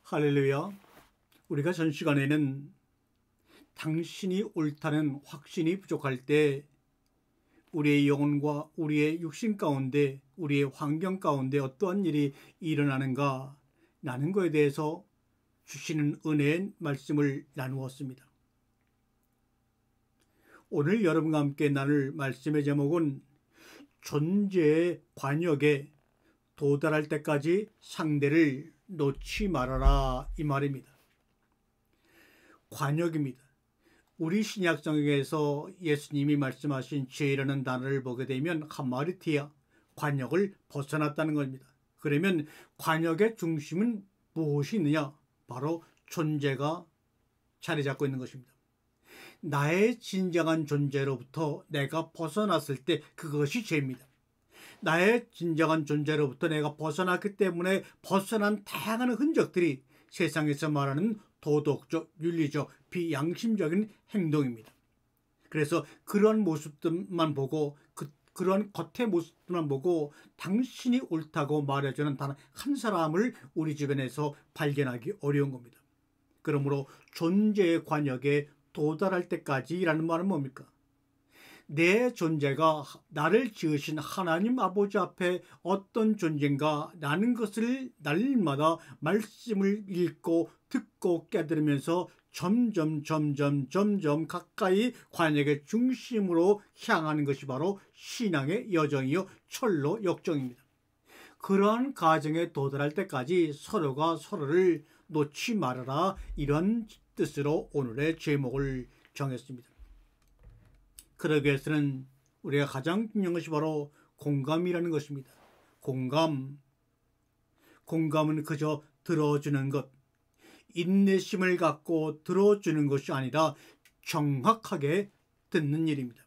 할렐루야. 우리가 전 시간에는 당신이 옳다는 확신이 부족할 때 우리의 영혼과 우리의 육신 가운데, 우리의 환경 가운데 어떠한 일이 일어나는가 라는 것에 대해서 주시는 은혜의 말씀을 나누었습니다. 오늘 여러분과 함께 나눌 말씀의 제목은 존재의 관역에 도달할 때까지 상대를 놓지 말아라, 이 말입니다. 관역입니다. 우리 신약성경에서 예수님이 말씀하신 죄라는 단어를 보게 되면 하마르티아, 관역을 벗어났다는 겁니다. 그러면 관역의 중심은 무엇이 있느냐? 바로 존재가 자리 잡고 있는 것입니다. 나의 진정한 존재로부터 내가 벗어났을 때 그것이 죄입니다. 나의 진정한 존재로부터 내가 벗어났기 때문에 벗어난 다양한 흔적들이 세상에서 말하는 도덕적, 윤리적, 비양심적인 행동입니다. 그래서 그런 모습들만 보고 그런 겉의 모습들만 보고 당신이 옳다고 말해주는 단 한 사람을 우리 주변에서 발견하기 어려운 겁니다. 그러므로 존재의 관역에 도달할 때까지라는 말은 뭡니까? 내 존재가 나를 지으신 하나님 아버지 앞에 어떤 존재인가 라는 것을 날마다 말씀을 읽고 듣고 깨달으면서 점점 가까이 관역의 중심으로 향하는 것이 바로 신앙의 여정이요 철로 역정입니다. 그러한 과정에 도달할 때까지 서로가 서로를 놓지 말아라, 이런 뜻으로 오늘의 제목을 정했습니다. 그러기 위해서는 우리가 가장 중요한 것이 바로 공감이라는 것입니다. 공감은 그저 들어주는 것, 인내심을 갖고 들어주는 것이 아니라 정확하게 듣는 일입니다.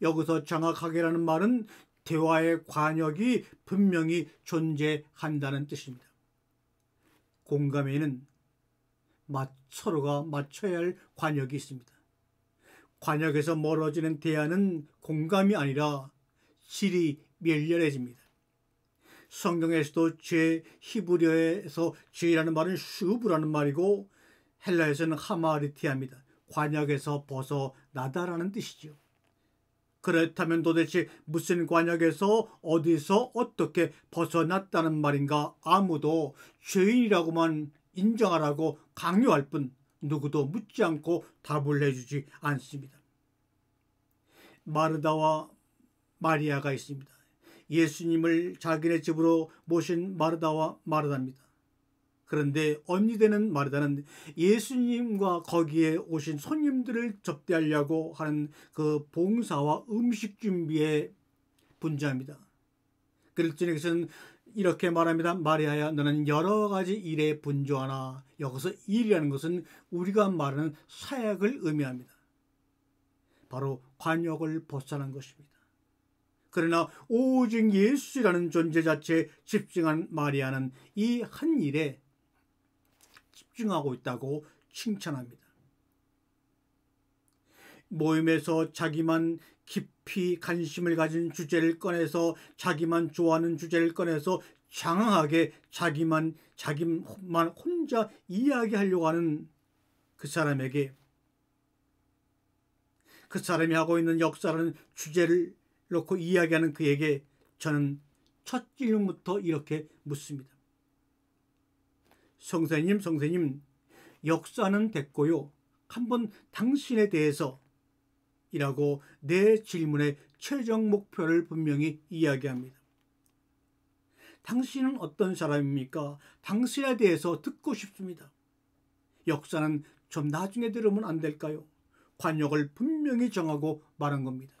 여기서 정확하게라는 말은 대화의 관역이 분명히 존재한다는 뜻입니다. 공감에는 서로가 맞춰야 할 관역이 있습니다. 관역에서 멀어지는 대화는 공감이 아니라 질이 멸렬해집니다. 성경에서도 히브리어에서 죄라는 말은 슈브라는 말이고 헬라에서는 하마르티아입니다. 관역에서 벗어나다라는 뜻이죠. 그렇다면 도대체 무슨 관역에서 어디서 어떻게 벗어났다는 말인가? 아무도 죄인이라고만 인정하라고 강요할 뿐 누구도 묻지 않고 답을 해주지 않습니다. 마르다와 마리아가 있습니다. 예수님을 자기네 집으로 모신 마르다와 마르다입니다. 그런데 언니 되는 마르다는 예수님과 거기에 오신 손님들을 접대하려고 하는 그 봉사와 음식 준비의 분자입니다. 그랬더니 그것은 이렇게 말합니다. 마리아야, 너는 여러 가지 일에 분주하나. 여기서 일이라는 것은 우리가 말하는 사역을 의미합니다. 바로 관역을 벗어난 것입니다. 그러나 오직 예수라는 존재 자체에 집중한 마리아는 이 한 일에 집중하고 있다고 칭찬합니다. 모임에서 자기만 깊이 관심을 가진 주제를 꺼내서 자기만 좋아하는 주제를 꺼내서 장황하게 자기만 혼자 이야기하려고 하는 그 사람에게 그 사람이 하고 있는 역사라는 주제를 놓고 이야기하는 그에게 저는 첫 질문부터 이렇게 묻습니다. 성사님, 역사는 됐고요. 한번 당신에 대해서 이라고 내 질문의 최종 목표를 분명히 이야기합니다. 당신은 어떤 사람입니까? 당신에 대해서 듣고 싶습니다. 역사는 좀 나중에 들으면 안 될까요? 관역을 분명히 정하고 말한 겁니다.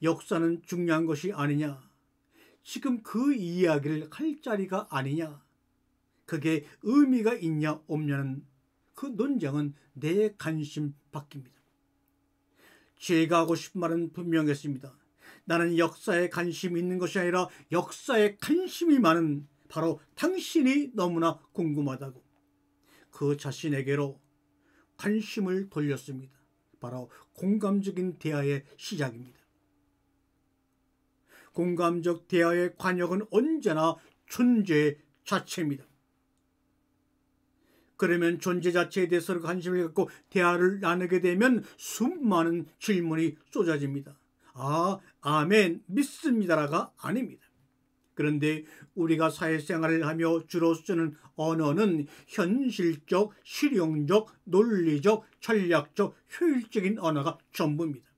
역사는 중요한 것이 아니냐? 지금 그 이야기를 할 자리가 아니냐? 그게 의미가 있냐 없냐는 그 논쟁은 내 관심 밖입니다. 제가 하고 싶은 말은 분명했습니다. 나는 역사에 관심이 있는 것이 아니라 역사에 관심이 많은 바로 당신이 너무나 궁금하다고 그 자신에게로 관심을 돌렸습니다. 바로 공감적인 대화의 시작입니다. 공감적 대화의 관역은 언제나 존재 자체입니다. 그러면 존재 자체에 대해서 관심을 갖고 대화를 나누게 되면 수많은 질문이 쏟아집니다. 아멘, 믿습니다라가 아닙니다. 그런데 우리가 사회생활을 하며 주로 쓰는 언어는 현실적, 실용적, 논리적, 전략적, 효율적인 언어가 전부입니다.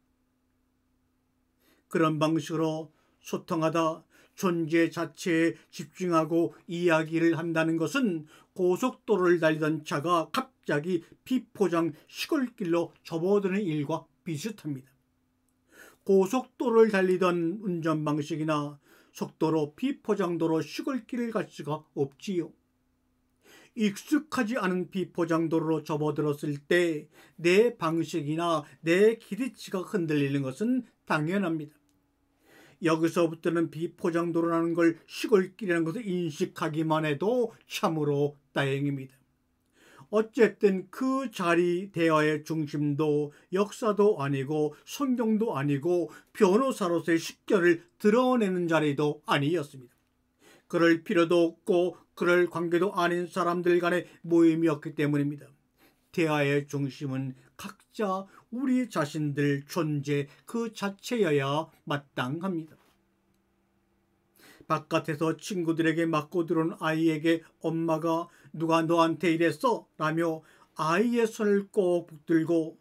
그런 방식으로 소통하다 존재 자체에 집중하고 이야기를 한다는 것은 고속도로를 달리던 차가 갑자기 비포장 시골길로 접어드는 일과 비슷합니다. 고속도로를 달리던 운전 방식이나 속도로 비포장도로 시골길을 갈 수가 없지요. 익숙하지 않은 비포장도로로 접어들었을 때 내 방식이나 내 기대치가 흔들리는 것은 당연합니다. 여기서부터는 비포장도로라는 걸 시골길이라는 것을 인식하기만 해도 참으로 다행입니다. 어쨌든 그 자리 대화의 중심도 역사도 아니고 성경도 아니고 변호사로서의 식견을 드러내는 자리도 아니었습니다. 그럴 필요도 없고 그럴 관계도 아닌 사람들 간의 모임이었기 때문입니다. 대화의 중심은 각자 우리 자신들 존재 그 자체여야 마땅합니다. 바깥에서 친구들에게 맞고 들어온 아이에게 엄마가 누가 너한테 이랬어? 라며 아이의 손을 꼭 붙들고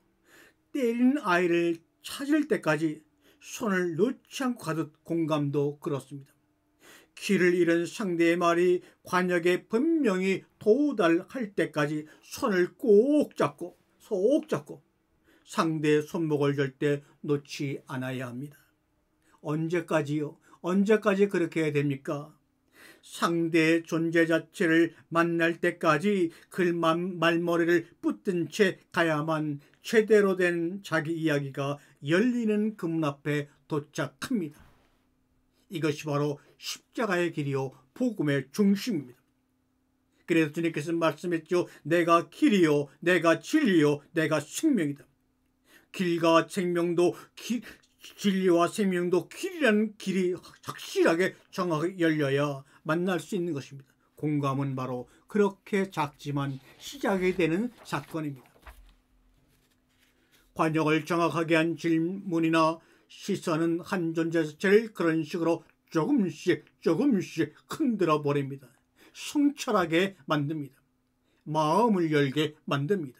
때리는 아이를 찾을 때까지 손을 놓지 않고 가듯 공감도 그렇습니다. 길을 잃은 상대의 말이 관역에 분명히 도달할 때까지 손을 꼭 잡고 상대의 손목을 절대 놓지 않아야 합니다. 언제까지요? 언제까지 그렇게 해야 됩니까? 상대의 존재 자체를 만날 때까지 그 말머리를 붙든 채 가야만 제대로 된 자기 이야기가 열리는 그 문 앞에 도착합니다. 이것이 바로 십자가의 길이요 복음의 중심입니다. 그래서 주님께서 말씀했죠. 내가 길이요 내가 진리요 내가 생명이다. 길과 생명도 진리와 생명도 길이라는 길이 확실하게 정확하게 열려야 만날 수 있는 것입니다. 공감은 바로 그렇게 작지만 시작이 되는 사건입니다. 관역을 정확하게 한 질문이나 시선은 한 존재 자체를 그런 식으로 조금씩 흔들어 버립니다. 성찰하게 만듭니다. 마음을 열게 만듭니다.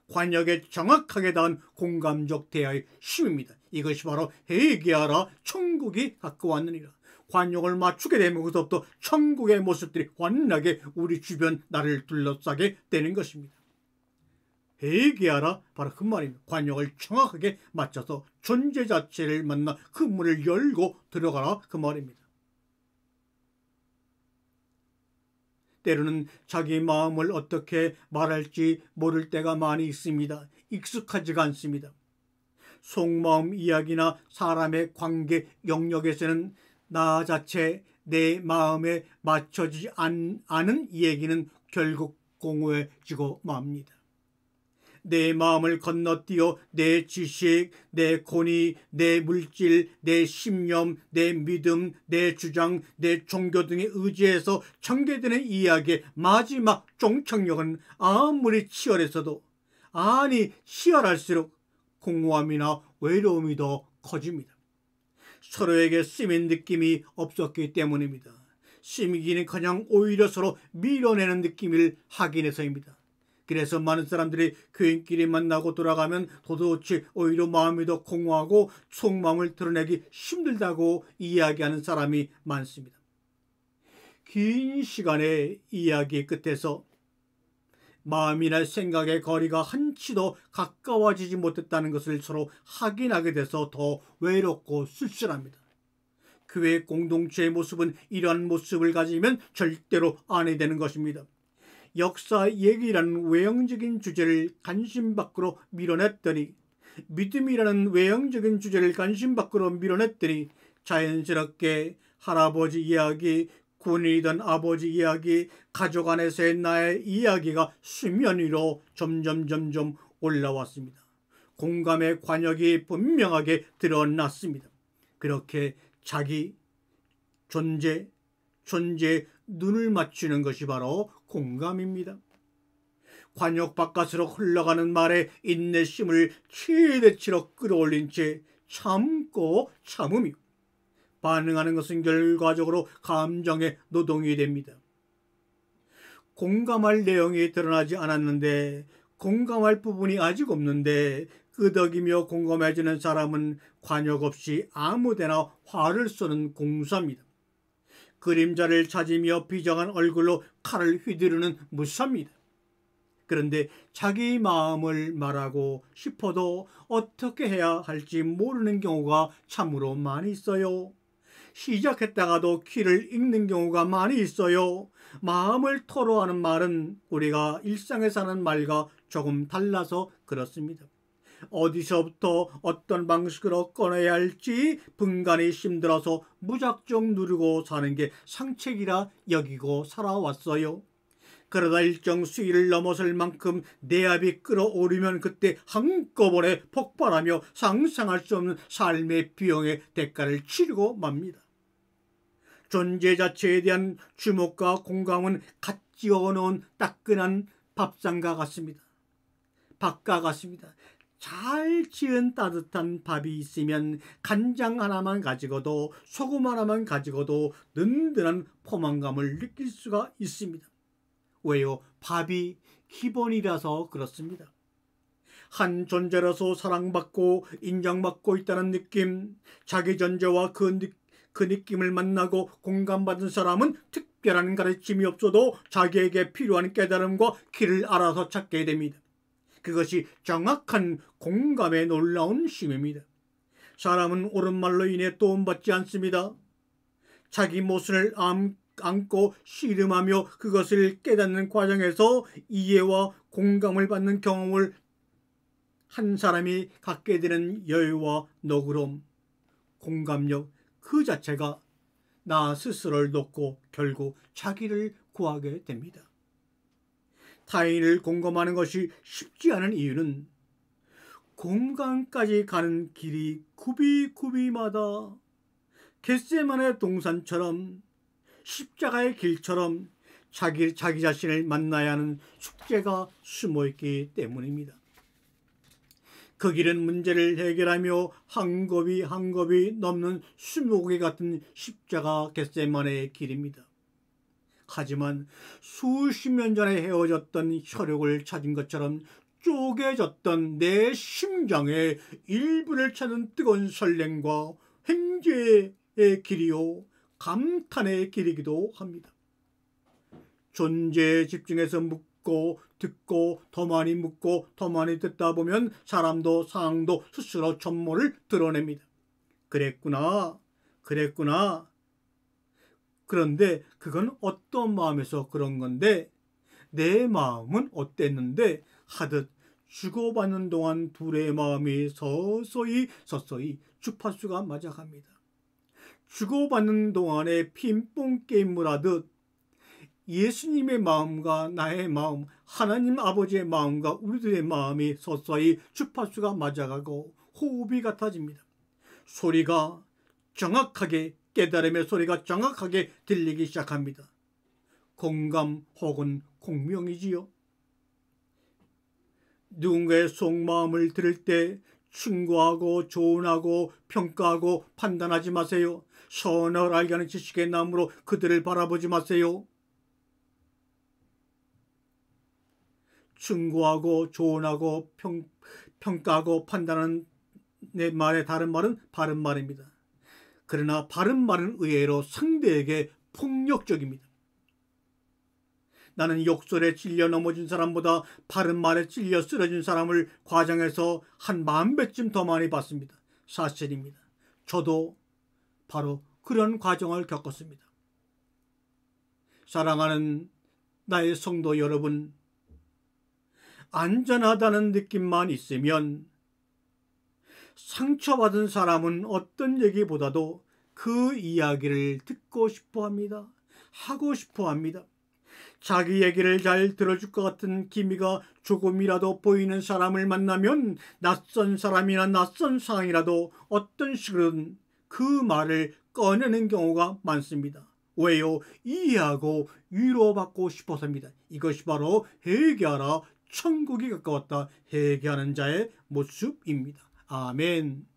관역에 정확하게 닿은 공감적 대화의 힘입니다. 이것이 바로 회개하라 천국이 가까웠느니라. 관역을 맞추게 되면 그것부터 천국의 모습들이 환하게 우리 주변 나를 둘러싸게 되는 것입니다. 회개하라 바로 그 말입니다. 관역을 정확하게 맞춰서 존재 자체를 만나 그 문을 열고 들어가라 그 말입니다. 때로는 자기 마음을 어떻게 말할지 모를 때가 많이 있습니다. 익숙하지가 않습니다. 속마음 이야기나 사람의 관계 영역에서는 나 자체 내 마음에 맞춰지지 않은 얘기는 결국 공허해지고 맙니다. 내 마음을 건너뛰어 내 지식, 내 권위, 내 물질, 내 신념, 내 믿음, 내 주장, 내 종교 등에 의지해서 전개되는 이야기의 마지막 종착역은 아무리 치열해서도 치열할수록 공허함이나 외로움이 더 커집니다. 서로에게 쓰인 느낌이 없었기 때문입니다. 쓰이기는커녕 오히려 서로 밀어내는 느낌을 확인해서입니다. 그래서 많은 사람들이 교인끼리 만나고 돌아가면 도대체 오히려 마음이 더 공허하고 속마음을 드러내기 힘들다고 이야기하는 사람이 많습니다. 긴 시간의 이야기 끝에서 마음이나 생각의 거리가 한치도 가까워지지 못했다는 것을 서로 확인하게 돼서 더 외롭고 쓸쓸합니다. 교회 공동체의 모습은 이러한 모습을 가지면 절대로 아니 되는 것입니다. 역사 얘기라는 외형적인 주제를 관심 밖으로 밀어냈더니 믿음이라는 외형적인 주제를 관심 밖으로 밀어냈더니 자연스럽게 할아버지 이야기, 군인이던 아버지 이야기, 가족 안에서의 나의 이야기가 수면 위로 점점 올라왔습니다. 공감의 관역이 분명하게 드러났습니다. 그렇게 자기 존재 눈을 맞추는 것이 바로 공감입니다. 관역 바깥으로 흘러가는 말에 인내심을 최대치로 끌어올린 채 참고 참으며 반응하는 것은 결과적으로 감정의 노동이 됩니다. 공감할 내용이 드러나지 않았는데, 공감할 부분이 아직 없는데 끄덕이며 공감해주는 사람은 관역 없이 아무데나 화를 쏘는 공사입니다. 그림자를 찾으며 비정한 얼굴로 칼을 휘두르는 무사입니다. 그런데 자기 마음을 말하고 싶어도 어떻게 해야 할지 모르는 경우가 참으로 많이 있어요. 시작했다가도 길을 잃는 경우가 많이 있어요. 마음을 토로하는 말은 우리가 일상에서 하는 말과 조금 달라서 그렇습니다. 어디서부터 어떤 방식으로 꺼내야 할지 분간이 힘들어서 무작정 누르고 사는 게 상책이라 여기고 살아왔어요. 그러다 일정 수위를 넘어설 만큼 내압이 끌어오르면 그때 한꺼번에 폭발하며 상상할 수 없는 삶의 비용의 대가를 치르고 맙니다. 존재 자체에 대한 주목과 공감은 갓 지어놓은 따끈한 밥상과 같습니다. 밥과 같습니다. 잘 지은 따뜻한 밥이 있으면 간장 하나만 가지고도 소금 하나만 가지고도 든든한 포만감을 느낄 수가 있습니다. 왜요? 밥이 기본이라서 그렇습니다. 한 존재로서 사랑받고 인정받고 있다는 느낌, 자기 존재와 그 느낌을 만나고 공감받은 사람은 특별한 가르침이 없어도 자기에게 필요한 깨달음과 길을 알아서 찾게 됩니다. 그것이 정확한 공감의 놀라운 힘입니다. 사람은 옳은 말로 인해 도움받지 않습니다. 자기 모순을 안고 씨름하며 그것을 깨닫는 과정에서 이해와 공감을 받는 경험을 한 사람이 갖게 되는 여유와 너그러움, 공감력 그 자체가 나 스스로를 돕고 결국 자기를 구하게 됩니다. 타인을 공감하는 것이 쉽지 않은 이유는 공감까지 가는 길이 굽이마다 겟세마네 동산처럼 십자가의 길처럼 자기 자신을 만나야 하는 숙제가 숨어있기 때문입니다. 그 길은 문제를 해결하며 한 곱이 한 곱이 넘는 수목에 같은 십자가 겟세마네의 길입니다. 하지만 수십 년 전에 헤어졌던 혈육을 찾은 것처럼 쪼개졌던 내 심장의 일부를 찾는 뜨거운 설렘과 횡재의 길이요 감탄의 길이기도 합니다. 존재에 집중해서 묻고 듣고 더 많이 묻고 더 많이 듣다 보면 사람도 상황도 스스로 전모를 드러냅니다. 그랬구나. 그런데 그건 어떤 마음에서 그런 건데 내 마음은 어땠는데 하듯 주고받는 동안 둘의 마음이 서서히 주파수가 맞아갑니다. 주고받는 동안에 핑퐁 게임을 하듯 예수님의 마음과 나의 마음, 하나님 아버지의 마음과 우리들의 마음이 서서히 주파수가 맞아가고 호흡이 같아집니다. 소리가 정확하게 깨달음의 소리가 정확하게 들리기 시작합니다. 공감 혹은 공명이지요. 누군가의 속마음을 들을 때 충고하고 조언하고 평가하고 판단하지 마세요. 선을 알게 하는 지식의 나무로 그들을 바라보지 마세요. 충고하고 조언하고 평가하고 판단하는 내 말의 다른 말은 바른 말입니다. 그러나 바른 말은 의외로 상대에게 폭력적입니다. 나는 욕설에 찔려 넘어진 사람보다 바른 말에 찔려 쓰러진 사람을 과정에서 한 10,000배쯤 더 많이 봤습니다. 사실입니다. 저도 바로 그런 과정을 겪었습니다. 사랑하는 나의 성도 여러분, 안전하다는 느낌만 있으면 상처받은 사람은 어떤 얘기보다도 그 이야기를 듣고 싶어 합니다. 하고 싶어 합니다. 자기 얘기를 잘 들어줄 것 같은 기미가 조금이라도 보이는 사람을 만나면 낯선 사람이나 낯선 상황이라도 어떤 식으로든 그 말을 꺼내는 경우가 많습니다. 왜요? 이해하고 위로받고 싶어서입니다. 이것이 바로 회개하라 천국이 가까웠다 회개하는 자의 모습입니다. 아멘.